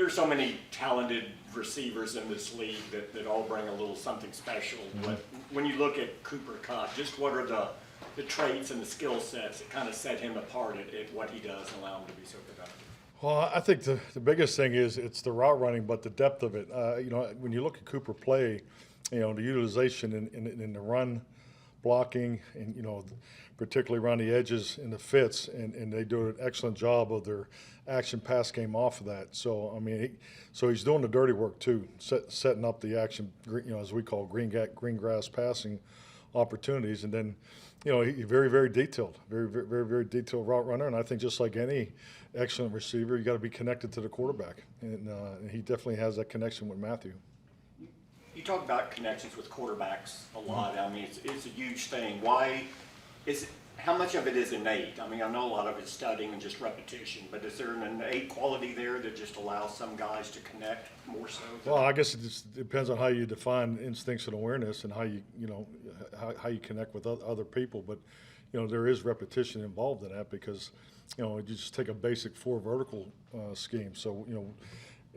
There's so many talented receivers in this league that all bring a little something special. But when you look at Cooper Kupp, just what are the traits and the skill sets that kind of set him apart at what he does and allow him to be so productive? Well, I think the biggest thing is it's the route running, but the depth of it. When you look at Cooper play, the utilization in the run blocking and, particularly around the edges and the fits, and they do an excellent job of their action pass game off of that. So, he's doing the dirty work too, setting up the action, as we call green grass passing opportunities. And then, he's very, very detailed, very, very, very, very detailed route runner. And I think just like any excellent receiver, you got to be connected to the quarterback. And he definitely has that connection with Matthew. You talk about connections with quarterbacks a lot. I mean, it's a huge thing. Why is it? How much of it is innate? I mean, I know a lot of it's studying and just repetition, but is there an innate quality there that just allows some guys to connect more so? Well, I guess it just depends on how you define instincts and awareness and how you how you connect with other people. But there is repetition involved in that because you just take a basic 4 vertical scheme. So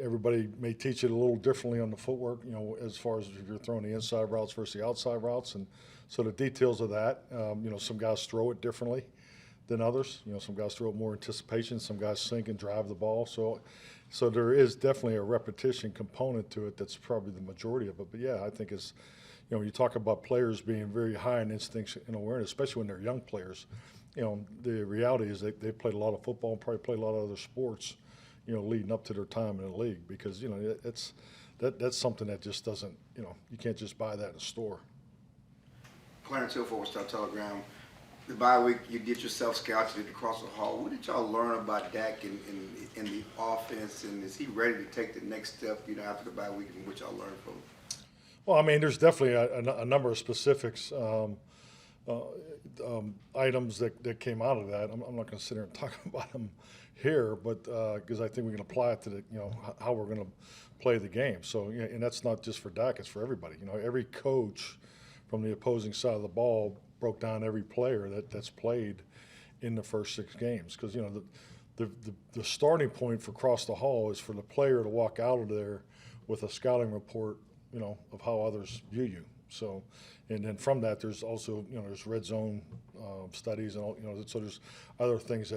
everybody may teach it a little differently on the footwork, as far as if you're throwing the inside routes versus the outside routes. And so the details of that, some guys throw it differently than others. Some guys throw it more anticipation, some guys sink and drive the ball. So there is definitely a repetition component to it that's probably the majority of it. But yeah, I think it's, when you talk about players being very high in instincts and awareness, especially when they're young players, the reality is they played a lot of football and probably played a lot of other sports, leading up to their time in the league, because that's something that just doesn't, you can't just buy that in a store. Clarence Hill for Star Telegram. The bye week, you get yourself scouted across the hall. What did y'all learn about Dak in the offense, and is he ready to take the next step, after the bye week, and what y'all learned from him? Well, there's definitely a number of specifics, items that came out of that. I'm not going to sit here and talk about them here, but because I think we can apply it to the, how we're going to play the game. So, and that's not just for Dak; it's for everybody. Every coach from the opposing side of the ball broke down every player that's played in the first 6 games, because the starting point for across the hall is for the player to walk out of there with a scouting report, of how others view you. So, and then from that, there's also, there's red zone studies and all, so there's other things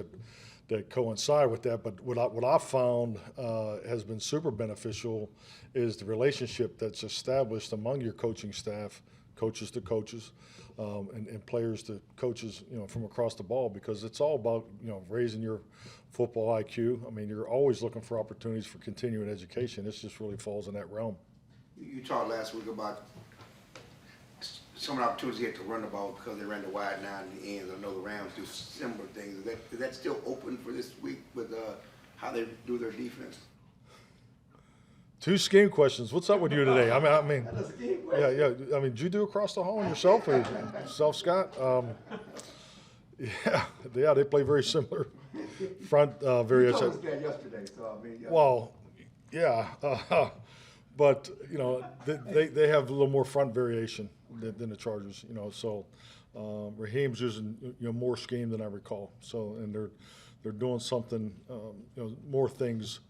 that coincide with that. But what I found has been super beneficial is the relationship that's established among your coaching staff, coaches to coaches, and players to coaches, from across the ball, because it's all about, raising your football IQ. You're always looking for opportunities for continuing education. This just really falls in that realm. You talked last week about some of the opportunities you had to run the ball because they ran the wide 9 in the ends. I know the Rams do similar things. Is that still open for this week with how they do their defense? 2 scheme questions. What's up with you today? That's a scheme question. Yeah. Did you do across the hall yourself, or yourself, Scott? Yeah, they play very similar front variation. You told us that yesterday, so yeah. Well, yeah, but they have a little more front variation than the Chargers. So Raheem's using more scheme than I recall. So, and they're doing something, more things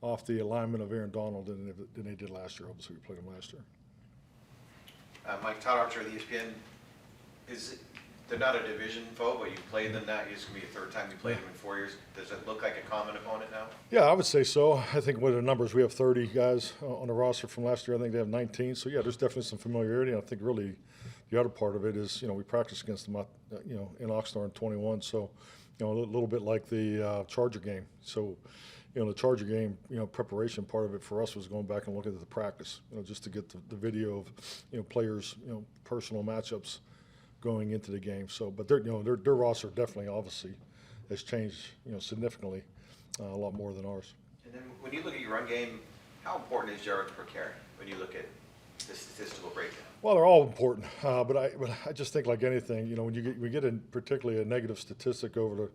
off the alignment of Aaron Donald than they did last year. Obviously, we played him last year. Mike, Todd Archer of the ESPN, they're not a division foe, but you played them now. It's going to be the 3rd time you played them in 4 years. Does it look like a common opponent now? Yeah, I would say so. I think with the numbers, we have 30 guys on the roster from last year. I think they have 19. So, yeah, there's definitely some familiarity. I think really the other part of it is, we practiced against them, in Oxnard in 21. So, a little bit like the Charger game. So, the Charger game, preparation part of it for us was going back and looking at the practice, just to get the video of, players, personal matchups going into the game. So, but their roster definitely, obviously, has changed, significantly, a lot more than ours. And then when you look at your run game, how important is yards per carry when you look at the statistical breakdown? Well, they're all important, but I just think like anything, when we get in particularly a negative statistic over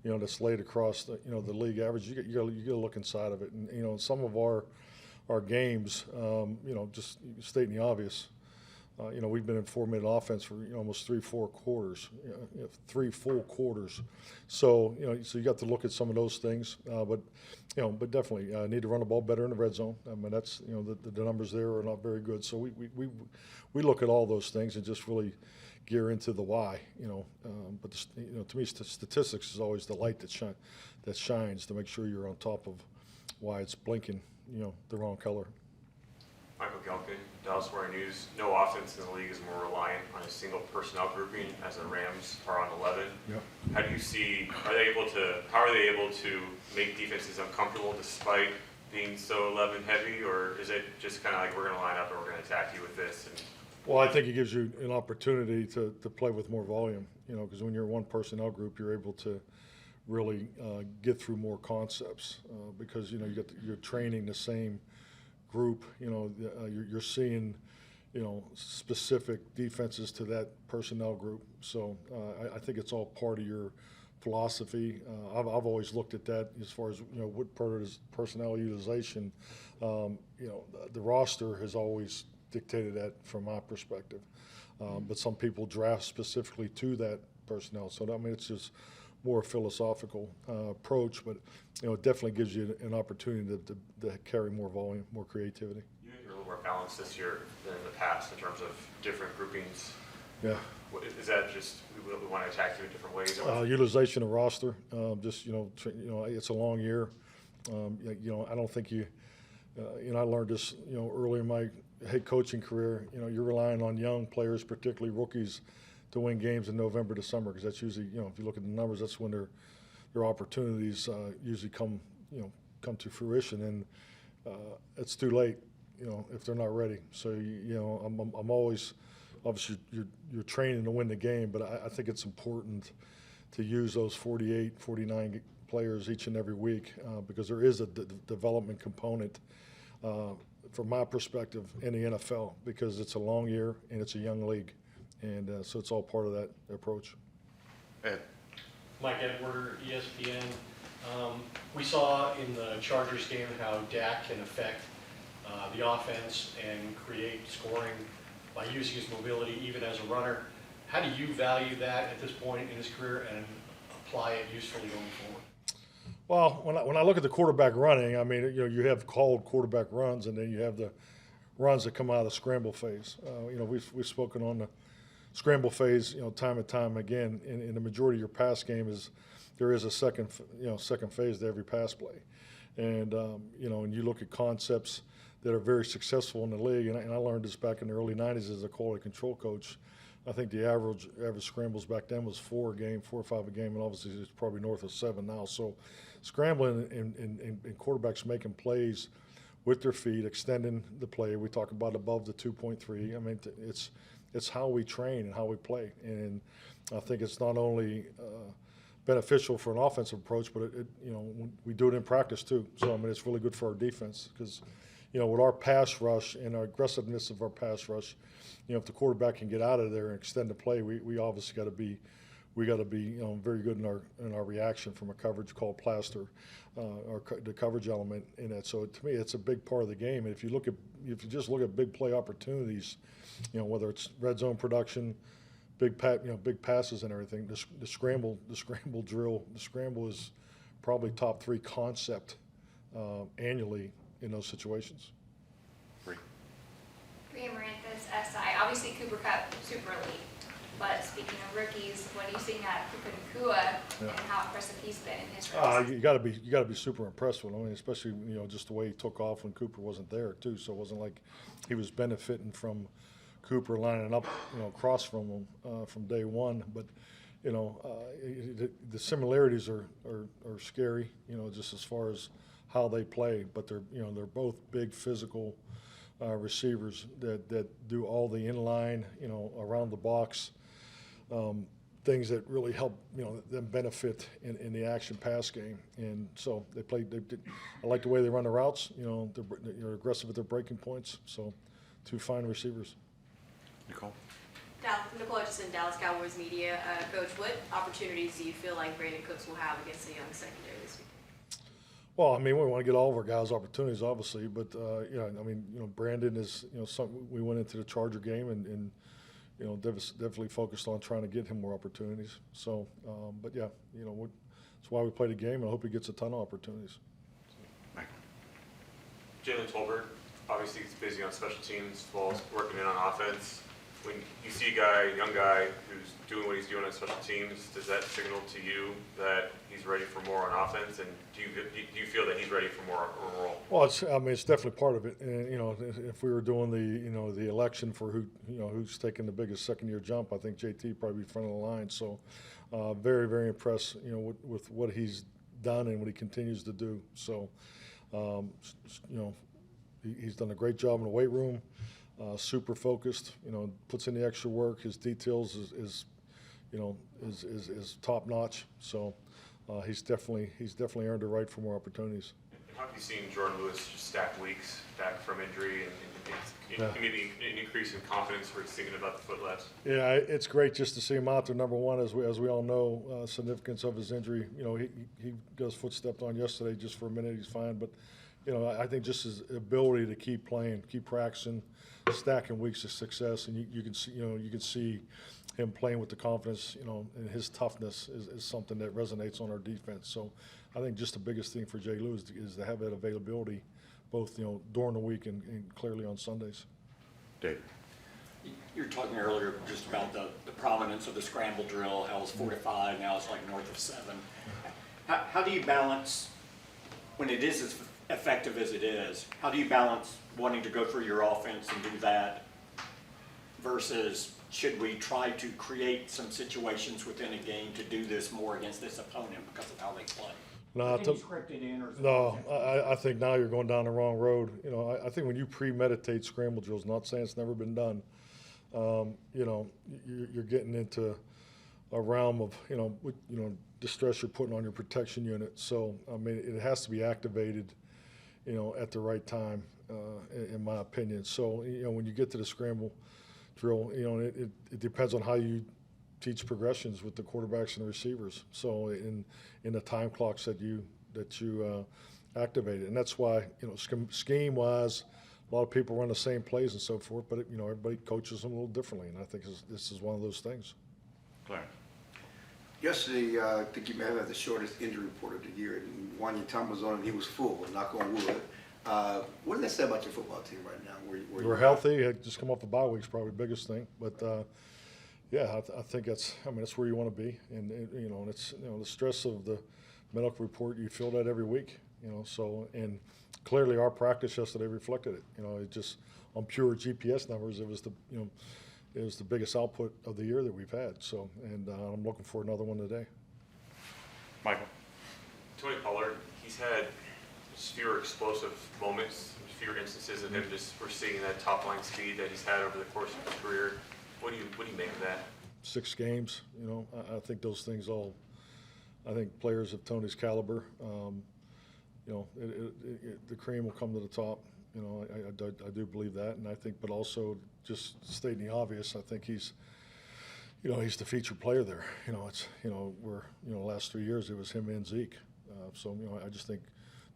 the slate across the league average, you got to look inside of it, and some of our games, just stating the obvious, We've been in 4-minute offense for almost 3-4 quarters, 3 full quarters. So so you got to look at some of those things, but definitely need to run the ball better in the red zone. I mean, that's the numbers there are not very good. So we look at all those things and just really gear into the why. But to me, statistics is always the light that shines to make sure you're on top of why it's blinking, the wrong color. Michael Gelkin, Dallas Morning News. No offense in the league is more reliant on a single personnel grouping as the Rams are on 11. Yeah. How do you see, how are they able to make defenses uncomfortable despite being so 11 heavy, or is it just kind of like we're going to line up and we're going to attack you with this? Well, I think it gives you an opportunity to play with more volume, because when you're one personnel group, you're able to really get through more concepts because, you're training the same group, you're seeing, specific defenses to that personnel group. So I think it's all part of your philosophy. I've always looked at that as far as, what personnel utilization, the roster has always dictated that from my perspective. But some people draft specifically to that personnel. So, it's just more a philosophical approach, but it definitely gives you an opportunity to carry more volume, more creativity. You're a little more balanced this year than in the past in terms of different groupings. Yeah. Is that just we want to attack you in different ways? Utilization of roster, it's a long year. I don't think I learned this early in my head coaching career. You're relying on young players, particularly rookies, to win games in November, December, because that's usually, if you look at the numbers, that's when their opportunities usually come to fruition, and it's too late, if they're not ready. So, I'm always, obviously, you're training to win the game, but I think it's important to use those 48, 49 players each and every week because there is a development component from my perspective in the NFL because it's a long year and it's a young league. And so it's all part of that approach. Ed. Mike Edward, ESPN. We saw in the Chargers game how Dak can affect the offense and create scoring by using his mobility even as a runner. How do you value that at this point in his career and apply it usefully going forward? Well, when I look at the quarterback running, you have called quarterback runs, and then you have the runs that come out of the scramble phase. We've spoken on the scramble phase, time and time again. In the majority of your pass game there is a second phase to every pass play, and and you look at concepts that are very successful in the league. And I learned this back in the early '90s as a quality control coach. I think the average scrambles back then was 4 or 5 a game, and obviously it's probably north of 7 now. So scrambling and quarterbacks making plays with their feet, extending the play. We talk about above the 2.3. It's how we train and how we play. And I think it's not only beneficial for an offensive approach, but we do it in practice too. So it's really good for our defense because with our pass rush and our aggressiveness of our pass rush, if the quarterback can get out of there and extend the play, we obviously got to be very good in our reaction from a coverage called plaster, or the coverage element in that. So to me, it's a big part of the game. And if you just look at big play opportunities, whether it's red zone production, big passes and everything, the scramble drill, the scramble is probably top 3 concept annually in those situations. Rhea Maranthus, SI. Obviously, Cooper Kupp, super elite. But speaking of rookies, what are you seeing out of Puka Nacua and how impressive he's been in his rookie season? You got to be super impressed with him. Especially just the way he took off when Cooper wasn't there too. So it wasn't like he was benefiting from Cooper lining up across from him from day one. But the similarities are scary. Just as far as how they play. But they're both big physical receivers that do all the inline, around the box, things that really help, them benefit in the action pass game. And so I like the way they run the routes. They're aggressive at their breaking points. So 2 fine receivers. Nicole. Nicole Hutchison, Dallas Cowboys media. Coach, what opportunities do you feel like Brandon Cooks will have against the young secondary this week? Well, I mean, we want to get all of our guys opportunities, obviously, but yeah, I mean, Brandon is, something we went into the Charger game and definitely focused on trying to get him more opportunities. So, but yeah, that's why we play the game, and I hope he gets a ton of opportunities. Jaylen Tolbert, obviously he's busy on special teams, as well as working in on offense. When you see a young guy who's doing what he's doing on special teams, does that signal to you that he's ready for more on offense? And do you feel that he's ready for more role? Well, it's definitely part of it. And if we were doing the election for who's taking the biggest second-year jump, I think JT probably be front of the line. So, very, very impressed, with what he's done and what he continues to do. So, he's done a great job in the weight room. Super focused, puts in the extra work. His details is top notch. So he's definitely earned the right for more opportunities. How have you seen Jordan Lewis just stack weeks back from injury and maybe an increase in confidence where he's thinking about the foot less? Yeah, it's great just to see him out there. Number one, as we all know, significance of his injury. He got his foot stepped on yesterday just for a minute. He's fine, but I think just his ability to keep playing, keep practicing, stacking weeks of success, and you can see him playing with the confidence, and his toughness is something that resonates on our defense. So I think just the biggest thing for Jay Lewis is to have that availability, both during the week and clearly on Sundays. David. You were talking earlier just about the prominence of the scramble drill, how it's 4 to 5, now it's like north of 7. How do you balance, when it is as effective as it is, how do you balance wanting to go through your offense and do that versus should we try to create some situations within a game to do this more against this opponent because of how they play? No, I think now you're going down the wrong road. I think when you premeditate scramble drills, not saying it's never been done, you're getting into a realm of, distress you're putting on your protection unit. So, I mean, it has to be activated, at the right time, in my opinion. So, when you get to the scramble drill, it depends on how you teach progressions with the quarterbacks and the receivers. So in the time clocks that you activated, and that's why scheme wise, a lot of people run the same plays and so forth, but everybody coaches them a little differently, and I think this is one of those things. Clarence. Yesterday, I think you may have had the shortest injury report of the year, and when your time was on and he was full, knock on wood. What does that say about your football team right now? We're healthy. Had just come off the bye week's probably the biggest thing, but yeah, I think that's where you want to be, and it's the stress of the medical report. You feel that every week, So and clearly our practice yesterday reflected it. It just on pure GPS numbers, it was the biggest output of the year that we've had. So and I'm looking for another one today. Michael. Tony Pollard, he's had just fewer explosive moments, fewer instances of him just we're seeing that top line speed that he's had over the course of his career. What do you make of that? 6 games, I think those things I think players of Tony's caliber, the cream will come to the top. I do believe that, and I think, but also just stating the obvious, I think he's the featured player there. Last 3 years it was him and Zeke. So I just think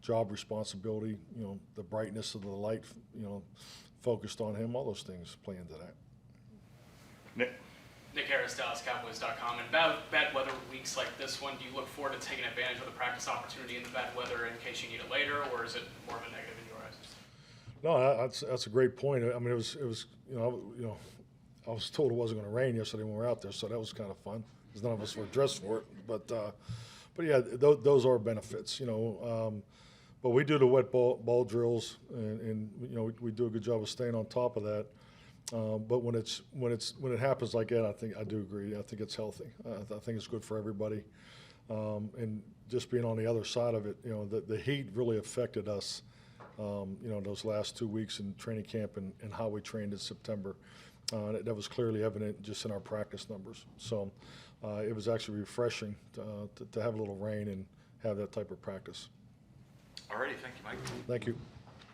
job responsibility, the brightness of the light, focused on him, all those things play into that. Nick Harris, DallasCowboys.com. And bad weather weeks like this one, do you look forward to taking advantage of the practice opportunity in the bad weather in case you need it later, or is it more of a negative in your eyes? No, that's a great point. I mean, it was I was told it wasn't going to rain yesterday when we were out there, so that was kind of fun because none of us were dressed for it. But yeah, those are benefits, But we do the wet ball drills, and we do a good job of staying on top of that. But when it happens like that, I do agree. I think it's healthy. I think it's good for everybody. And just being on the other side of it, the heat really affected us. Those last 2 weeks in training camp and how we trained in September. That was clearly evident just in our practice numbers. So it was actually refreshing to have a little rain and have that type of practice. All righty, thank you, Mike. Thank you.